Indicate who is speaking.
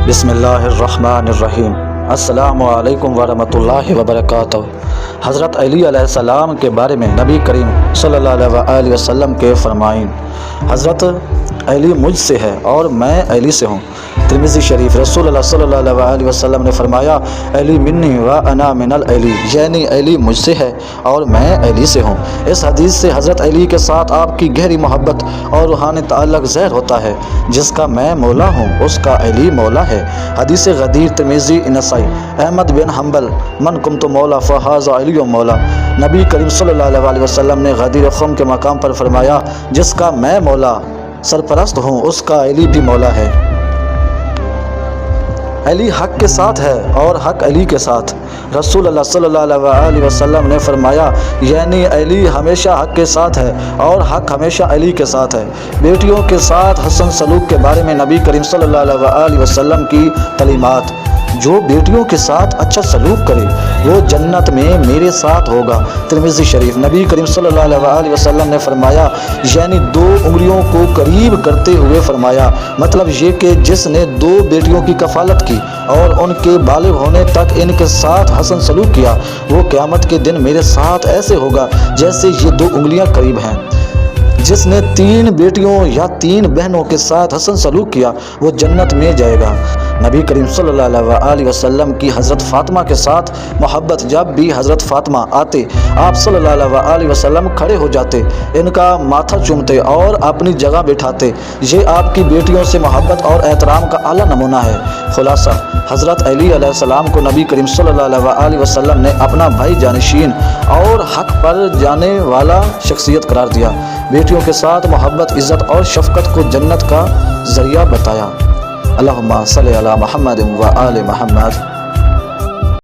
Speaker 1: بسم اللہ الرحمن الرحیم۔ السلام علیکم ورحمۃ اللہ وبرکاتہ۔ حضرت علی علیہ السلام کے بارے میں نبی کریم صلی اللہ علیہ وسلم کے فرمائن: حضرت علی مجھ سے ہے اور میں علی سے ہوں۔ ترمذی شریف۔ رسول اللہ صلی اللہ علیہ وسلم نے فرمایا: علی منی و انا من العلی، یعنی علی مجھ سے ہے اور میں علی سے ہوں۔ اس حدیث سے حضرت علی کے ساتھ آپ کی گہری محبت اور روحانی تعلق ظاہر ہوتا ہے۔ جس کا میں مولا ہوں اس کا علی مولا ہے۔ حدیث غدیر، ترمذی، نسائی۔ احمد بن حنبل: من کنت مولا فہذا علی مولا۔ نبی کریم صلی اللہ علیہ وسلم نے غدیر خم کے مقام پر فرمایا: جس کا میں مولا سرپرست ہوں اس کا علی بھی مولا ہے۔ علی حق کے ساتھ ہے اور حق علی کے ساتھ۔ رسول اللہ صلی اللہ علیہ وسلم نے فرمایا، یعنی علی ہمیشہ حق کے ساتھ ہے اور حق ہمیشہ علی کے ساتھ ہے۔ بیٹیوں کے ساتھ حسن سلوک کے بارے میں نبی کریم صلی اللہ علیہ وسلم کی تعلیمات: جو بیٹیوں کے ساتھ اچھا سلوک کرے وہ جنت میں میرے ساتھ ہوگا۔ ترمذی شریف۔ نبی کریم صلی اللہ علیہ وسلم نے فرمایا، یعنی 2 انگلیوں کو قریب کرتے ہوئے فرمایا، مطلب یہ کہ جس نے 2 بیٹیوں کی کفالت کی اور ان کے بالغ ہونے تک ان کے ساتھ حسن سلوک کیا، وہ قیامت کے دن میرے ساتھ ایسے ہوگا جیسے یہ 2 انگلیاں قریب ہیں۔ جس نے 3 بیٹیوں یا 3 بہنوں کے ساتھ حسن سلوک کیا وہ جنت میں جائے گا۔ نبی کریم صلی اللہ علیہ وسلم کی حضرت فاطمہ کے ساتھ محبت: جب بھی حضرت فاطمہ آتے آپ صلی اللہ علیہ وسلم کھڑے ہو جاتے، ان کا ماتھا چومتے اور اپنی جگہ بٹھاتے۔ یہ آپ کی بیٹیوں سے محبت اور احترام کا اعلیٰ نمونہ ہے۔ خلاصہ: حضرت علی علیہ السلام کو نبی کریم صلی اللہ علیہ وسلم نے اپنا بھائی جانشین اور حق پر جانے والا شخصیت قرار دیا۔ بیٹیوں کے ساتھ محبت، عزت اور شفقت کو جنت کا ذریعہ بتایا۔ اللہم صلی علی محمد و آل محمد۔